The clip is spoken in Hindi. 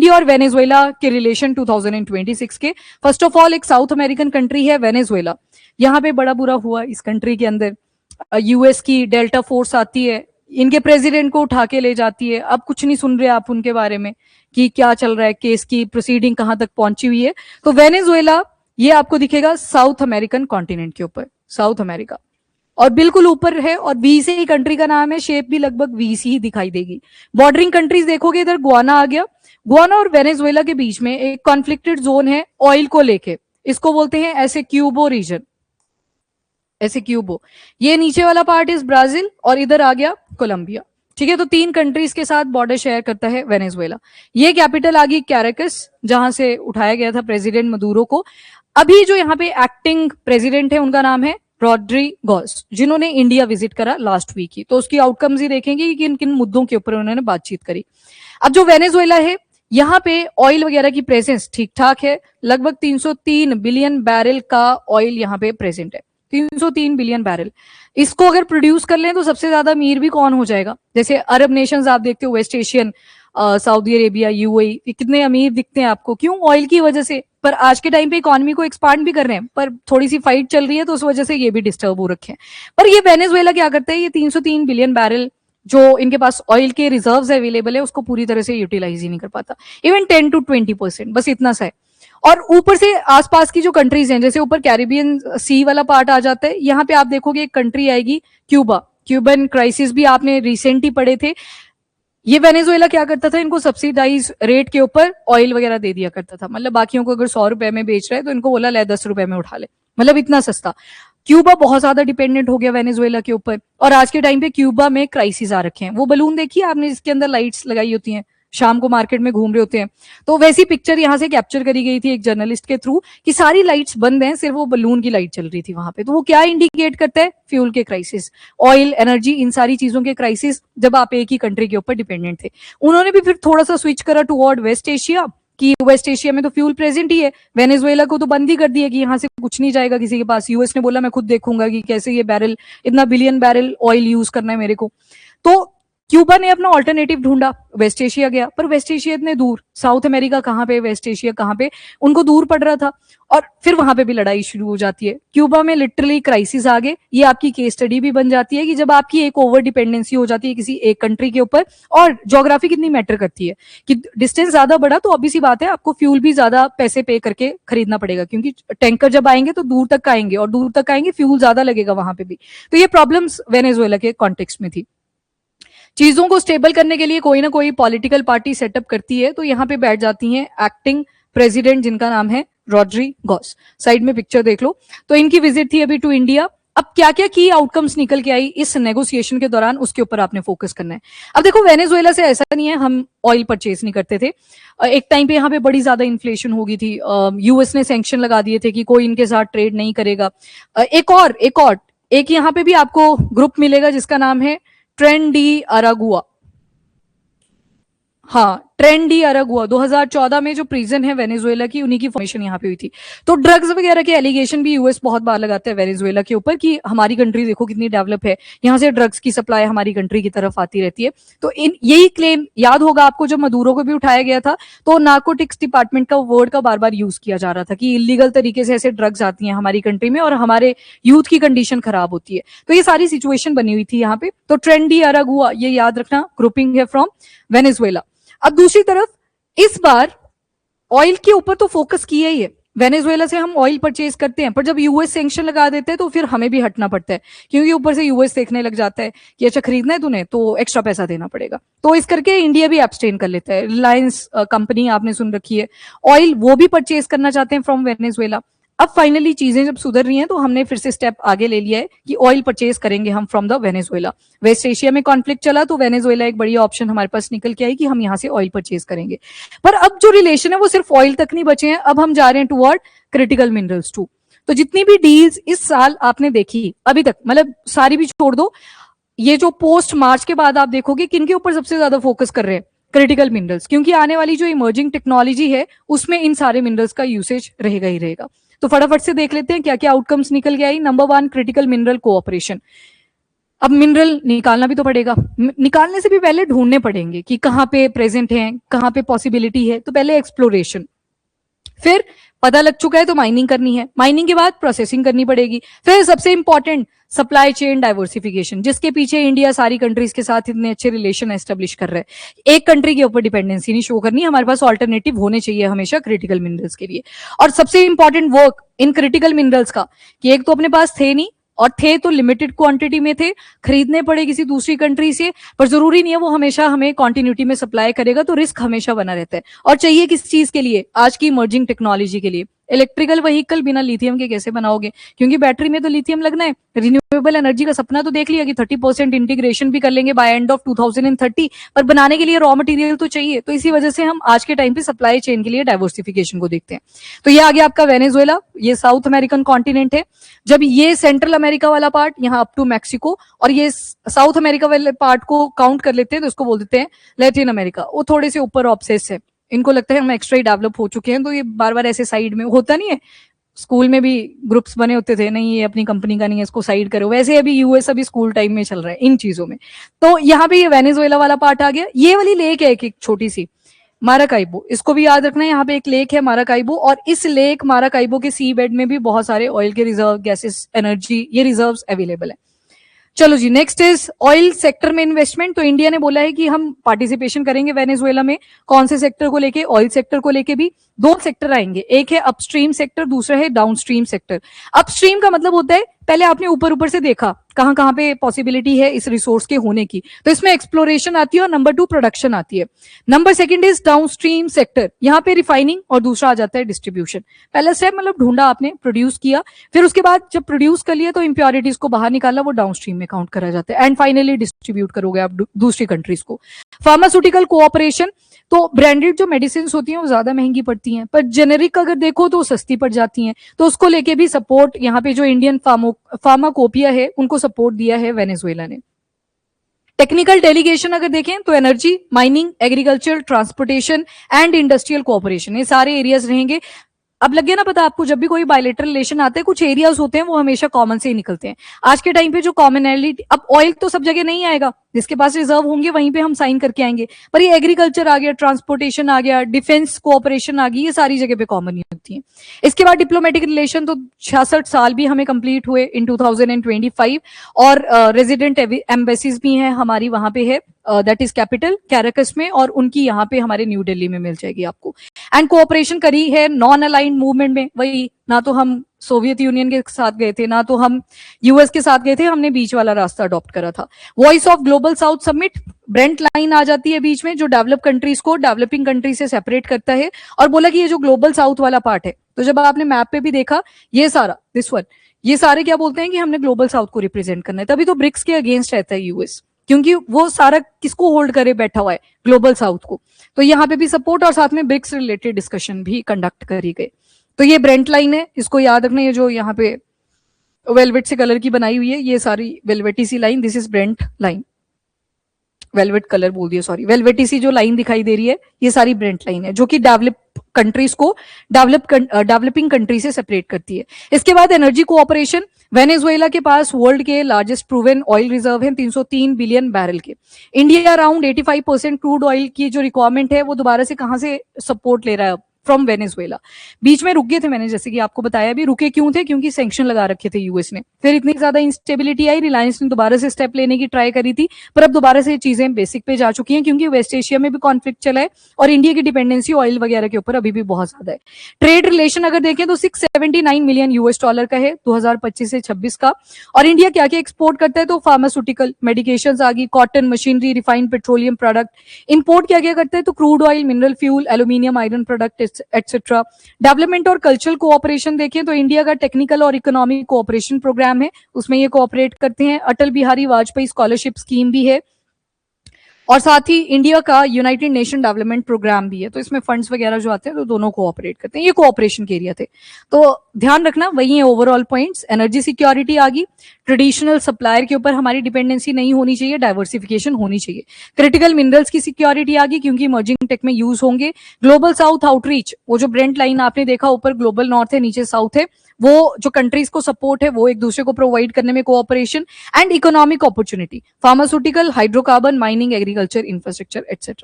इंडिया और वेनेजुएला के रिलेशन 2026 के। फर्स्ट ऑफ ऑल एक साउथ अमेरिकन कंट्री है वेनेजुएला, यहाँ पे बड़ा बुरा हुआ इस कंट्री के अंदर। यूएस की डेल्टा फोर्स आती है, इनके प्रेसिडेंट को उठा के ले जाती है। अब कुछ नहीं सुन रहे आप उनके बारे में कि क्या चल रहा है, केस की प्रोसीडिंग कहां तक पहुंची हुई है। तो वेनेजुएला ये आपको दिखेगा साउथ अमेरिकन कॉन्टिनेंट के ऊपर, साउथ अमेरिका, और बिल्कुल ऊपर है, और वी से ही कंट्री का नाम है, शेप भी लगभग वी सी ही दिखाई देगी। बॉर्डरिंग कंट्रीज देखोगे, इधर गुआना आ गया। गुआना और वेनेजुएला के बीच में एक कॉन्फ्लिक्टेड जोन है ऑयल को लेके, इसको बोलते हैं ऐसे क्यूबो रीजन, ऐसे क्यूबो। ये नीचे वाला पार्ट इज ब्राजील और इधर आ गया कोलंबिया, ठीक है। तो 3 कंट्रीज के साथ बॉर्डर शेयर करता है वेनेजुएला। ये कैपिटल आ गई कैरेकस, जहां से उठाया गया था प्रेसिडेंट मदुरो को। अभी जो यहाँ पे एक्टिंग प्रेसिडेंट है उनका नाम है रॉड्रिगोस, जिन्होंने इंडिया विजिट करा लास्ट वीक ही। तो उसकी आउटकम्स ही देखेंगे कि किन किन मुद्दों के ऊपर उन्होंने बातचीत करी। अब जो वेनेजुएला है, यहाँ पे ऑयल वगैरह की प्रेजेंस ठीक ठाक है, लगभग 303 बिलियन बैरल का ऑयल यहाँ पे प्रेजेंट है, 303 बिलियन बैरल। इसको अगर प्रोड्यूस कर लें तो सबसे ज्यादा अमीर भी कौन हो जाएगा? जैसे अरब नेशंस आप देखते हो, West Asian, Saudi Arabia, UAE, कितने अमीर दिखते हैं आपको, क्यों? ऑयल की वजह से। पर आज के टाइम पे इकोनॉमी को एक्सपांड भी कर रहे हैं, पर थोड़ी सी फाइट चल रही है तो उस वजह से ये भी डिस्टर्ब हो रखे हैं। पर ये वेनेजुएला क्या करता है, ये 303 बिलियन बैरल जो इनके पास ऑयल के रिजर्व्स अवेलेबल है उसको पूरी तरह से यूटिलाइज ही नहीं कर पाता, इवन 10 to 20%, बस इतना सा है। और ऊपर से आसपास की जो कंट्रीज हैं, जैसे ऊपर कैरिबियन सी वाला पार्ट आ जाता है, यहाँ पे आप देखोगे एक कंट्री आएगी क्यूबा। क्यूबन क्राइसिस भी आपने रिसेंट ही पढ़े थे। ये वेनेजुएला क्या करता था, इनको सब्सिडाइज रेट के ऊपर ऑयल वगैरह दे दिया करता था। मतलब बाकियों को अगर 100 रुपए में बेच रहा है तो इनको बोला ले 10 रुपए में उठा ले, मतलब इतना सस्ता। क्यूबा बहुत ज्यादा डिपेंडेंट हो गया वेनेजुएला के ऊपर, और आज के टाइम पे क्यूबा में क्राइसिस आ रखे हैं। वो बलून देखिए आपने, जिसके अंदर लाइट्स लगाई होती हैं, शाम को मार्केट में घूम रहे होते हैं, तो वैसी पिक्चर यहाँ से कैप्चर करी गई थी एक जर्नलिस्ट के थ्रू कि सारी लाइट्स बंद हैं, सिर्फ वो बलून की लाइट चल रही थी वहां पे। तो वो क्या इंडिकेट करता है? फ्यूल के क्राइसिस, ऑयल, एनर्जी, इन सारी चीजों के क्राइसिस, जब आप एक ही कंट्री के ऊपर डिपेंडेंट थे। उन्होंने भी फिर थोड़ा सा स्विच करा टुवर्ड वेस्ट एशिया, कि वेस्ट एशिया में तो फ्यूल प्रेजेंट ही है, वेनेजुएला को तो बंद ही कर दिया कि यहाँ से कुछ नहीं जाएगा किसी के पास। यूएस ने बोला मैं खुद देखूंगा कि कैसे ये बैरल, इतना बिलियन बैरल ऑयल यूज करना है मेरे को। तो क्यूबा ने अपना ऑल्टरनेटिव ढूंढा, वेस्ट एशिया गया, पर वेस्ट एशिया इतने दूर, साउथ अमेरिका कहाँ पे, वेस्ट एशिया कहाँ पे, उनको दूर पड़ रहा था। और फिर वहां पे भी लड़ाई शुरू हो जाती है। क्यूबा में लिटरली क्राइसिस आ गए। ये आपकी केस स्टडी भी बन जाती है कि जब आपकी एक ओवर डिपेंडेंसी हो जाती है किसी एक कंट्री के ऊपर, और ज्योग्राफी कितनी मैटर करती है कि डिस्टेंस ज्यादा बढ़ा तो ऑब्वियस सी बात है आपको फ्यूल भी ज्यादा पैसे पे करके खरीदना पड़ेगा, क्योंकि टैंकर जब आएंगे तो दूर तक आएंगे, और दूर तक आएंगे फ्यूल ज्यादा लगेगा वहां पे भी। तो ये प्रॉब्लम्स वेनेजुएला के कॉन्टेक्स्ट में थी। चीजों को स्टेबल करने के लिए कोई ना कोई पॉलिटिकल पार्टी सेटअप करती है, तो यहाँ पे बैठ जाती हैं एक्टिंग प्रेसिडेंट, जिनका नाम है रॉड्रिगोस। साइड में पिक्चर देख लो। तो इनकी विजिट थी अभी टू इंडिया। अब क्या क्या की आउटकम्स निकल के आई इस नेगोशिएशन के दौरान, उसके ऊपर आपने फोकस करना है। अब देखो, वेनेजुएला से ऐसा नहीं है हम ऑयल परचेज नहीं करते थे। एक टाइम पे यहाँ पे बड़ी ज्यादा इन्फ्लेशन हो गई थी, यूएस ने सैंक्शन लगा दिए थे कि कोई इनके साथ ट्रेड नहीं करेगा। एक यहाँ पे भी आपको ग्रुप मिलेगा जिसका नाम है ट्रेन डी अरागुआ। हाँ, ट्रेन डी अरागुआ 2014 में जो प्रिजन है वेनेजुएला की, उन्हीं की फॉर्मेशन यहाँ पे हुई थी। तो ड्रग्स वगैरह के एलिगेशन भी यूएस बहुत बार लगाते हैं वेनेजुएला के ऊपर कि हमारी कंट्री देखो कितनी डेवलप है, यहाँ से ड्रग्स की सप्लाई हमारी कंट्री की तरफ आती रहती है। तो यही क्लेम याद होगा आपको, जब मदुरो को भी उठाया गया था तो नार्कोटिक्स डिपार्टमेंट का वर्ड का बार बार यूज किया जा रहा था कि इलीगल तरीके से ऐसे ड्रग्स आती हैं हमारी कंट्री में और हमारे यूथ की कंडीशन खराब होती है। तो ये सारी सिचुएशन बनी हुई थी यहाँ पे। तो ट्रेन डी अरागुआ, ये याद रखना, ग्रुपिंग है फ्रॉम वेनेजुएला। अब दूसरी तरफ इस बार ऑयल के ऊपर तो फोकस किया ही है। वेनेजुएला से हम ऑयल परचेज करते हैं, पर जब यूएस सैंक्शन लगा देते हैं तो फिर हमें भी हटना पड़ता है, क्योंकि ऊपर से यूएस देखने लग जाता है कि अच्छा खरीदना है तूने तो एक्स्ट्रा पैसा देना पड़ेगा। तो इस करके इंडिया भी एब्सटेन कर लेता है। रिलायंस कंपनी आपने सुन रखी है, ऑयल वो भी परचेज करना चाहते हैं फ्रॉम वेनेजुएला। अब फाइनली चीजें जब सुधर रही हैं तो हमने फिर से स्टेप आगे ले लिया है कि ऑयल परचेज करेंगे हम from the Venezuela. West Asia में कॉन्फ्लिक्ट चला तो वेनेजुएला एक बड़ी ऑप्शन हमारे पास निकल के आई कि हम यहाँ से ऑयल परचेज करेंगे। पर अब जो रिलेशन है वो सिर्फ ऑयल तक नहीं बचे हैं, अब हम जा रहे हैं टुवर्ड क्रिटिकल मिनरल्स टू। तो जितनी भी डील्स इस साल आपने देखी अभी तक, मतलब सारी भी छोड़ दो, ये जो पोस्ट मार्च के बाद आप देखोगे किन के ऊपर सबसे ज्यादा फोकस कर रहे हैं, क्रिटिकल मिनरल्स, क्योंकि आने वाली जो इमर्जिंग टेक्नोलॉजी है उसमें इन सारे मिनरल्स का यूसेज रहेगा ही रहेगा। तो फटाफट से देख लेते हैं क्या क्या आउटकम्स निकल के आई। Number 1, critical mineral cooperation. अब मिनरल निकालना भी तो पड़ेगा, निकालने से भी पहले ढूंढने पड़ेंगे कि कहाँ पे प्रेजेंट है, कहाँ पे पॉसिबिलिटी है, तो पहले एक्सप्लोरेशन, फिर पता लग चुका है तो माइनिंग करनी है, माइनिंग के बाद प्रोसेसिंग करनी पड़ेगी, फिर सबसे इंपॉर्टेंट सप्लाई चेन डाइवर्सिफिकेशन, जिसके पीछे इंडिया सारी कंट्रीज के साथ इतने अच्छे रिलेशन एस्टेब्लिश कर रहा है। एक कंट्री के ऊपर डिपेंडेंसी नहीं शो करनी, हमारे पास ऑल्टरनेटिव होने चाहिए हमेशा क्रिटिकल मिनरल्स के लिए। और सबसे important work in critical minerals का, कि एक तो अपने पास थे नहीं, और थे तो लिमिटेड क्वांटिटी में थे, खरीदने पड़े किसी दूसरी कंट्री से, पर जरूरी नहीं है वो हमेशा हमें क्वांटिटी में सप्लाई करेगा, तो रिस्क हमेशा बना रहता है। और चाहिए किस चीज के लिए, आज की इमर्जिंग टेक्नोलॉजी के लिए। इलेक्ट्रिकल व्हीकल बिना लिथियम के कैसे बनाओगे, क्योंकि बैटरी में तो लिथियम लगना है। रिन्यूएबल एनर्जी का सपना तो देख लिया कि 30% इंटीग्रेशन भी कर लेंगे बाय एंड ऑफ 2030, पर बनाने के लिए रॉ मटेरियल तो चाहिए। तो इसी वजह से हम आज के टाइम पे सप्लाई चेन के लिए डाइवर्सिफिकेशन को देखते हैं। तो ये आ गया आपका वेनेजुएला, ये साउथ अमेरिकन कॉन्टिनेंट है। जब ये सेंट्रल अमेरिका वाला पार्ट यहाँ अप टू मैक्सिको, और ये साउथ अमेरिका वाले पार्ट को काउंट कर लेते हैं तो इसको बोल देते हैं लैटिन अमेरिका। वो थोड़े से ऊपर ऑब्सेस है, इनको लगता है हम एक्स्ट्रा ही डेवलप हो चुके हैं, तो ये बार बार ऐसे साइड में होता नहीं है, स्कूल में भी ग्रुप्स बने होते थे, नहीं ये अपनी कंपनी का नहीं है, इसको साइड करो, वैसे अभी यूएस अभी स्कूल टाइम में चल रहा है इन चीजों में। तो यहाँ पे ये वेनेजुएला वाला पार्ट आ गया। ये वाली लेक है एक छोटी सी, माराकाइबो, इसको भी याद रखना है। यहाँ पे एक लेक है माराकाइबो, और इस लेक माराकाइबो के सी बेड में भी बहुत सारे ऑयल के रिजर्व, गैसेस, एनर्जी, ये रिजर्व्स अवेलेबल है। चलो जी, नेक्स्ट इज ऑयल सेक्टर में इन्वेस्टमेंट। तो इंडिया ने बोला है कि हम पार्टिसिपेशन करेंगे वेनेजुएला में, कौन से सेक्टर को लेके, ऑयल सेक्टर को लेके भी। दो सेक्टर आएंगे, एक है अपस्ट्रीम सेक्टर, दूसरा है डाउनस्ट्रीम सेक्टर। अपस्ट्रीम का मतलब होता है पहले आपने ऊपर ऊपर से देखा कहां कहां पे पॉसिबिलिटी है इस रिसोर्स के होने की, तो इसमें एक्सप्लोरेशन आती है, और नंबर 2 प्रोडक्शन आती है। Number second is downstream sector, यहाँ पे रिफाइनिंग, और दूसरा आ जाता है डिस्ट्रीब्यूशन। पहला स्टेप मतलब ढूंढा आपने, प्रोड्यूस किया, फिर उसके बाद जब प्रोड्यूस कर लिया तो इंप्योरिटीज को बाहर निकाला, वो डाउनस्ट्रीम में काउंट करा जाता है, एंड फाइनली डिस्ट्रीब्यूट करोगे आप दूसरी कंट्रीज को। फार्मास्यूटिकल कोऑपरेशन, तो ब्रांडेड जो मेडिसिन होती हैं वो ज्यादा महंगी पड़ती हैं, पर जेनेरिक अगर देखो तो सस्ती पड़ जाती हैं, तो उसको लेके भी सपोर्ट यहाँ पे जो इंडियन फार्माकोपिया है उनको सपोर्ट दिया है वेनेजुएला ने। टेक्निकल डेलीगेशन अगर देखें तो energy, mining, agriculture, transportation and industrial cooperation, ये सारे एरियाज रहेंगे। अब लग गया ना पता आपको, जब भी कोई बायलेटरल रिलेशन आता है कुछ एरियाज होते हैं वो हमेशा कॉमन से ही निकलते हैं। आज के टाइम पे जो कॉमनैलिटी, अब ऑयल तो सब जगह नहीं आएगा, जिसके पास रिजर्व होंगे वहीं पे हम साइन करके आएंगे, पर ये एग्रीकल्चर आ गया, ट्रांसपोर्टेशन आ गया, डिफेंस कोऑपरेशन आ गई, ये सारी जगह पे कॉमन ही होती है। इसके बाद डिप्लोमेटिक रिलेशन, तो 66 साल भी हमें कंप्लीट हुए इन 2025, और रेजिडेंट एम्बेसीज भी हैं हमारी, वहां पे है दैट इज कैपिटल कैराकस में, और उनकी यहाँ पे हमारे न्यू दिल्ली में मिल जाएगी आपको। एंड कोऑपरेशन करी है नॉन अलाइंड मूवमेंट में, वही ना तो हम सोवियत यूनियन के साथ गए थे, ना तो हम यूएस के साथ गए थे, हमने बीच वाला रास्ता अडॉप्ट करा था। Voice of global south summit, Brandt line आ जाती है बीच में, जो डेवलप कंट्रीज को डेवलपिंग कंट्री से सेपरेट करता है, और बोला कि ये जो ग्लोबल साउथ वाला पार्ट है, तो जब आपने मैप पे भी देखा ये सारा, दिस वन, ये सारे क्या बोलते हैं कि हमने ग्लोबल साउथ को रिप्रेजेंट करना है, तभी तो ब्रिक्स के अगेंस्ट रहता है यूएस, क्योंकि वो सारा किसको होल्ड करे बैठा हुआ है, ग्लोबल साउथ को। तो यहाँ पे भी सपोर्ट, और साथ में ब्रिक्स रिलेटेड डिस्कशन भी कंडक्ट करी गई। तो ये ब्रेंट लाइन है, इसको याद रखना, ये जो यहाँ पे वेलवेट से कलर की बनाई हुई है, ये सारी वेलवेटी सी line, this is Brent line, velvet colour बोल दिया, सॉरी, वेलवेटी सी जो लाइन दिखाई दे रही है ये सारी ब्रेंट लाइन है, जो कि डेवलप कंट्रीज को डेवलपिंग कंट्री से सेपरेट करती है। इसके बाद एनर्जी कोऑपरेशन, वेनेजुएला के पास वर्ल्ड के लार्जेस्ट प्रूवन ऑयल रिजर्व है 303 बिलियन बैरल के। इंडिया अराउंड 85% क्रूड ऑयल की जो रिक्वायरमेंट है वो दोबारा से कहां से सपोर्ट ले रहा है, फ्रॉम वेनेजुएला। बीच में रुक गए थे, मैंने जैसे कि आपको बताया भी, रुके क्यों थे, क्योंकि सैंक्शन लगा रखे थे यूएस ने, फिर इतनी ज्यादा इंस्टेबिलिटी आई, रिलायंस ने दोबारा से स्टेप लेने की ट्राई करी थी, पर अब दोबारा से चीजें बेसिक पे जा चुकी हैं, क्योंकि वेस्ट एशिया में भी कॉन्फ्लिक्ट चला है, और इंडिया की डिपेंडेंसी ऑयल वगैरह के ऊपर अभी भी बहुत ज्यादा है। ट्रेड रिलेशन अगर देखें तो 679 मिलियन यूएस डॉलर का है 2025 से 26 का। और इंडिया क्या क्या एक्सपोर्ट करता है, तो फार्मास्यूटिकल, मेडिकेशंस आ गई, cotton, machinery, refined petroleum product. Import क्या क्या करता है, तो crude oil, mineral fuel, aluminium, iron product etcetera. Development और कल्चरल कोऑपरेशन देखें तो इंडिया का टेक्निकल और इकोनॉमिक कोऑपरेशन प्रोग्राम है, उसमें ये कोऑपरेट करते हैं। अटल बिहारी वाजपेयी स्कॉलरशिप स्कीम भी है, और साथ ही इंडिया का यूनाइटेड नेशन डेवलपमेंट प्रोग्राम भी है, तो इसमें फंड्स वगैरह जो आते हैं तो दोनों कोऑपरेट करते हैं। ये कोऑपरेशन के एरिया थे, तो ध्यान रखना वही है ओवरऑल पॉइंट्स। एनर्जी सिक्योरिटी आ गई, ट्रेडिशनल सप्लायर के ऊपर हमारी डिपेंडेंसी नहीं होनी चाहिए, डाइवर्सिफिकेशन होनी चाहिए। क्रिटिकल मिनरल्स की सिक्योरिटी आ गई, क्योंकि इमर्जिंग टेक में यूज होंगे। ग्लोबल साउथ आउटरीच, वो जो ब्रेंट लाइन आपने देखा ऊपर ग्लोबल नॉर्थ है नीचे साउथ है, वो जो कंट्रीज को सपोर्ट है वो एक दूसरे को प्रोवाइड करने में cooperation and economic opportunity, pharmaceutical, hydrocarbon, mining, agriculture, infrastructure etcetera.